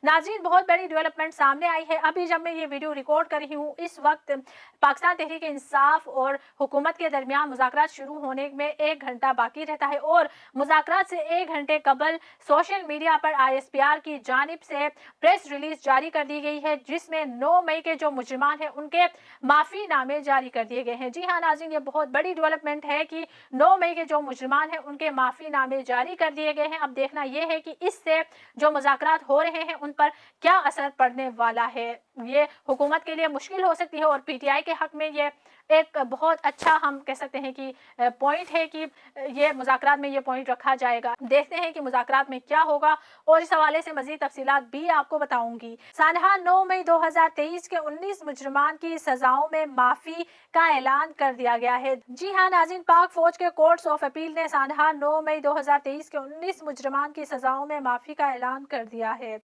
नाज़रीन, बहुत बड़ी डेवलपमेंट सामने आई है। अभी जब मैं ये वीडियो रिकॉर्ड कर रही हूँ, इस वक्त पाकिस्तान तहरीक इंसाफ और हुकूमत के दरमियान मुज़ाकरात शुरू होने में 1 घंटा बाकी रहता है और मुज़ाकरात से 1 घंटे कबल सोशल मीडिया पर ISPR की जानिब से प्रेस रिलीज जारी कर दी गई है, जिसमें 9 मई के जो मुजरिमान हैं उनके माफ़ी नामे जारी कर दिए गए हैं। जी हाँ नाज़रीन, ये बहुत बड़ी डेवलपमेंट है कि 9 मई के जो मुजरिमान हैं उनके माफ़ी नामे जारी कर दिए गए हैं। अब देखना यह है कि इससे जो मुज़ाकरात हो रहे हैं उन पर क्या असर पड़ने वाला है। ये हुकूमत के लिए मुश्किल हो सकती है और PTI के हक में ये एक बहुत अच्छा, हम कह सकते हैं कि पॉइंट है कि ये मुज़ाकरात में ये पॉइंट रखा जाएगा। देखते हैं कि मुज़ाकरात में क्या होगा और इस हवाले से मज़ीद तफसीलात भी आपको बताऊंगी। सानहा 9 मई 2023 के 19 मुजरिमान की सजाओं में माफ़ी का ऐलान कर दिया गया है। जी हाँ नाज़रीन, पाक फौज के कोर्ट्स ऑफ अपील ने सानहा 9 मई 2023 के 19 मुजरिमान की सजाओं में माफ़ी का ऐलान कर दिया है।